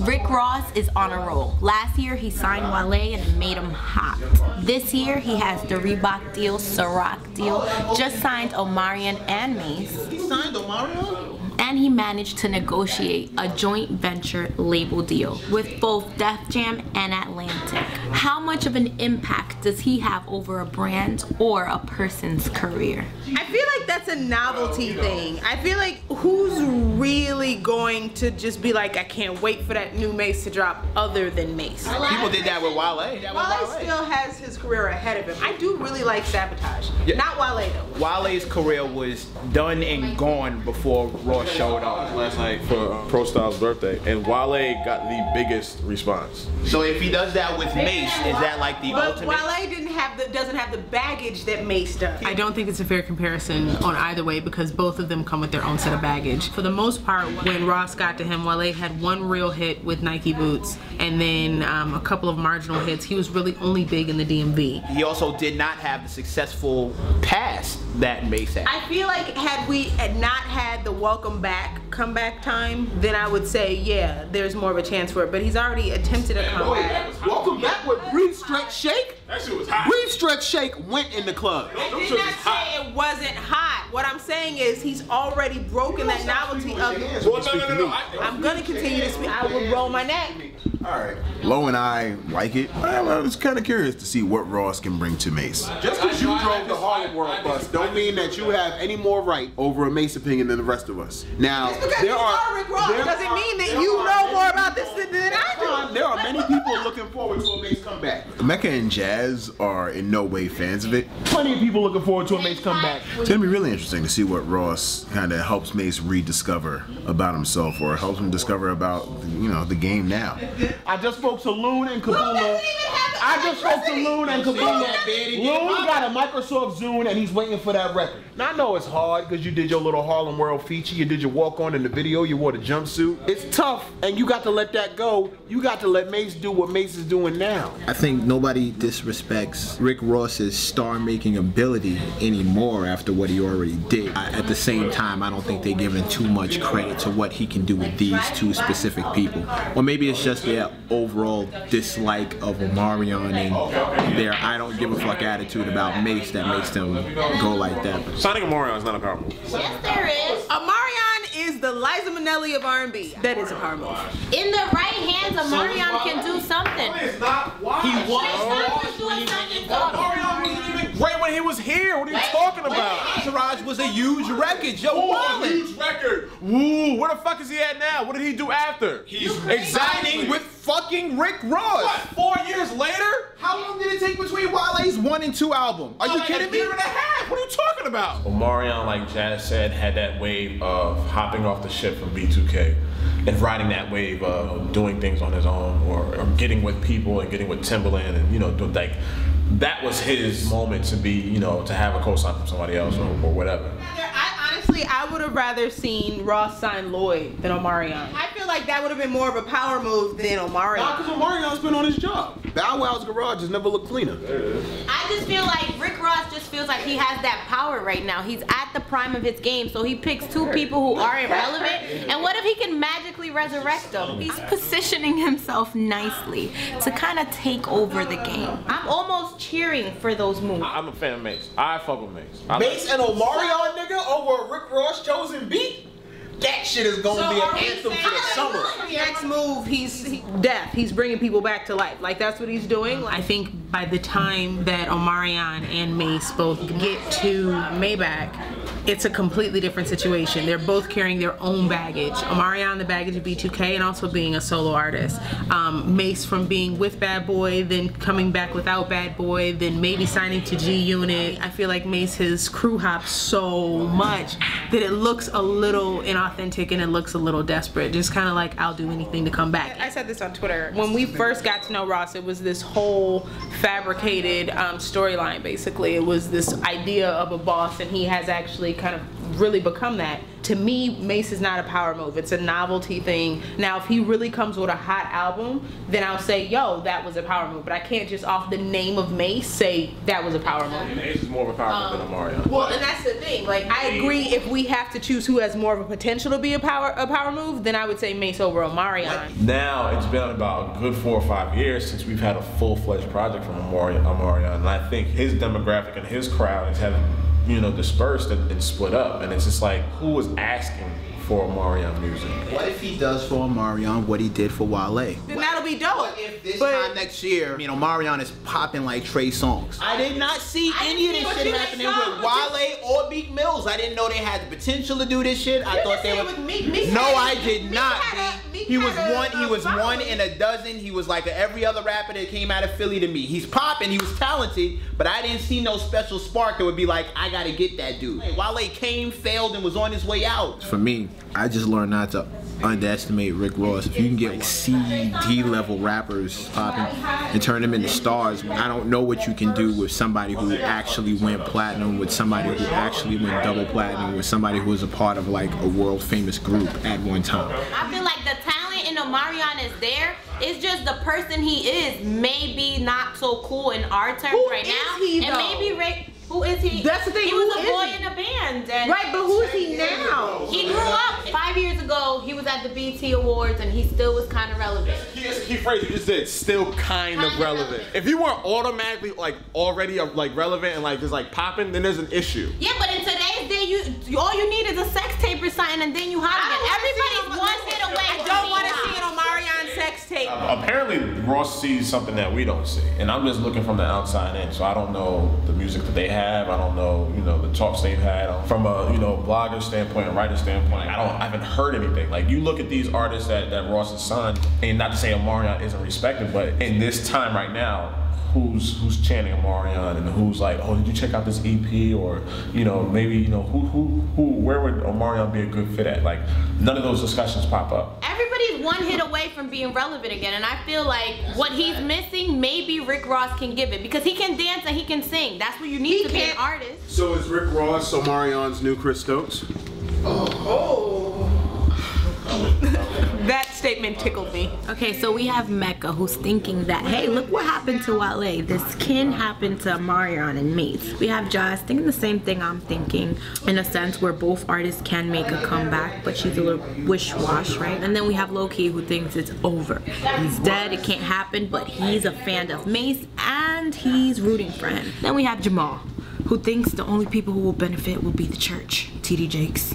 Rick Ross is on a roll. Last year he signed Wale and it made him hot. This year he has the Reebok deal, Ciroc deal, just signed Omarion and Mace. He signed Omarion? And he managed to negotiate a joint venture label deal with both Def Jam and Atlantic. How much of an impact does he have over a brand or a person's career? I feel like that's a novelty thing. I feel like who's really going to just be like, I can't wait for that new Mace to drop other than Mace? People did that with Wale. Wale still has his career ahead of him. I do really like Sabotage. Yeah. Not Wale though. Wale's career was done and gone before Ross showed up last night for Pro Styles' birthday, and Wale got the biggest response. So if he does that with Mace, is that like the ultimate? But Wale doesn't have the baggage that Mace does. I don't think it's a fair comparison on either way because both of them come with their own set of baggage. For the most part, when Ross got to him, Wale had one real hit with Nike boots and then a couple of marginal hits. He was really only big in the DMV. He also did not have the successful past that Mace had. I feel like had we not had the comeback time, then I would say, yeah, there's more of a chance for it. But he's already attempted a comeback. Welcome back with Breathe Stretch Shake. That shit was hot. Breathe Stretch Shake went in the club. I did not say it wasn't hot. What I'm saying is he's already broken that novelty of it. Well, no. I'm gonna continue to speak. I will roll my neck. Alright. Lo and I like it. I was kind of curious to see what Ross can bring to Mace. Just because you drove the Harlem World bus don't mean that you have any more right over a Mace opinion than the rest of us. Now, there are Rick Ross doesn't mean that you know more about this than I do. There are many people looking forward to a Mace comeback. Mecca and Jazz are in no way fans of it. Plenty of people looking forward to a Mace comeback. It's gonna be really interesting to see what Ross kind of helps Mace rediscover about himself, or helps him discover about, you know, the game now. I just spoke to Loon and Kabula. Loon got a Microsoft Zune and he's waiting for that record. Now I know it's hard because you did your little Harlem World feature, you did your walk on in the video, you wore the jumpsuit. It's tough and you got to let that go. You got to let Mace do what Mace is doing now. I think nobody disrespects Rick Ross's star-making ability anymore after what he already did. At the same time, I don't think they're giving too much credit to what he can do with these two specific people. Or maybe it's just their overall dislike of Omarion and their I don't give a fuck attitude about Mace that makes them go like that. Signing Omarion is not a power move. Yes, there is. Omarion is the Liza Minnelli of R&B. That is a power move. In the right hands, Omarion can do something. It's not why. He was. Omarion wasn't even great when he was here. What are you talking about? Entourage was a huge record. Yo, a huge record. Woo, where the fuck is he at now? What did he do after? He's signing with fucking Rick Ross. What, 4 years later? How long did it take between Wale's 1 and 2 albums? Are you kidding me? A year and a half. What are you talking about? Omarion, like Jazz said, had that wave of hopping off the ship from B2K and riding that wave of doing things on his own or getting with people and getting with Timberland and, you know, like that was his moment to be, you know, to have a co-sign from somebody else or whatever. Honestly, I would have rather seen Ross sign Lloyd than Omarion. I feel like that would have been more of a power move than Omarion. Nah, because Omarion's been on his job. Bow Wow's garage has never looked cleaner. I just feel like Rick Ross just feels like he has that power right now. He's at the prime of his game, so he picks two people who aren't relevant. And what if he can magically resurrect them? He's positioning himself nicely to kind of take over the game. I'm almost cheering for those moves. I'm a fan of Mace. I fuck with Mace. Mace and Omarion, nigga, over a Rick Ross chosen beat? That shit is gonna be an anthem for the summer. Next move, he's deaf. He's bringing people back to life. Like, that's what he's doing. I think by the time that Omarion and Mace both get to Maybach, it's a completely different situation. They're both carrying their own baggage. Omarion, the baggage of B2K, and also being a solo artist. Mace from being with Bad Boy, then coming back without Bad Boy, then maybe signing to G Unit. I feel like Mace has crew hopped so much that it looks a little inauthentic and it looks a little desperate. Just kind of like, I'll do anything to come back. I said this on Twitter. When we first got to know Ross, it was this whole fabricated storyline, basically. It was this idea of a boss, and he has actually kind of really become that. To me, Mase is not a power move. It's a novelty thing. Now, if he really comes with a hot album, then I'll say, yo, that was a power move. But I can't just off the name of Mase say that was a power move. Mase is more of a power move than Omarion. Well, and that's the thing. Like, I agree. If we have to choose who has more of a potential to be a power move, then I would say Mase over Omarion. Now it's been about a good 4 or 5 years since we've had a full-fledged project from Omarion, and I think his demographic and his crowd is having, you know, dispersed and split up, and it's just like, who was asking for Omarion music? What if he does for Omarion what he did for Wale? Then that'll be dope. What if this time next year, I mean, Omarion is popping like Trey Songz? I did not see any of this shit happening with Wale or Meek Mills. I didn't know they had the potential to do this shit. I thought they were. No, I did not. He was one. He was one in a dozen. He was like every other rapper that came out of Philly to me. He's popping. He was talented, but I didn't see no special spark that would be like, I gotta get that dude. Wale came, failed, and was on his way out. For me, I just learned not to underestimate Rick Ross. If you can get like CD level rappers popping and turn them into stars, I don't know what you can do with somebody who actually went platinum, with somebody who actually went double platinum, with somebody who was a part of like a world famous group at one time. I feel like the talent in Omarion is there. It's just the person he is maybe not so cool in our terms right now. And maybe Rick. Who is he? That's the thing. He was a boy in a band. And right, but who is he now? He grew up. 5 years ago, he was at the BET Awards and he still was kind of relevant. Here's the key phrase you just said, still kind of relevant. If you weren't automatically like already like relevant and like just like popping, then there's an issue. Yeah, but in today's day, all you need is a sex tape or something and then you hot again. Everybody's one hit away. I don't want to see an Omarion sex tape. Apparently, Ross sees something that we don't see, and I'm just looking from the outside in. So I don't know the music that they have. I don't know, you know, the talks they've had from a, you know, blogger standpoint, a writer standpoint. I haven't heard anything. Like, you look at these artists that Ross has signed, and not to say Omarion isn't respected, but in this time right now, who's chanting Omarion and who's like, oh, did you check out this EP? Or, you know, maybe, you know, where would Omarion be a good fit at? Like, none of those discussions pop up. Everybody's one hit away from being relevant again, and I feel like what he's missing, maybe Rick Ross can give it, because he can dance and he can sing. That's what you need to be an artist. So is Rick Ross Omarion's new Chris Stokes? That statement tickled me. Okay, so we have Mecca who's thinking that, hey, look what happened to Wale. This can happen to Omarion and Mase. We have Joss thinking the same thing I'm thinking, in a sense where both artists can make a comeback, but she's a little wish-wash, right? And then we have Low-Key who thinks it's over. He's dead, it can't happen, but he's a fan of Mase and he's rooting for him. Then we have Jamal, who thinks the only people who will benefit will be the church. TD Jakes.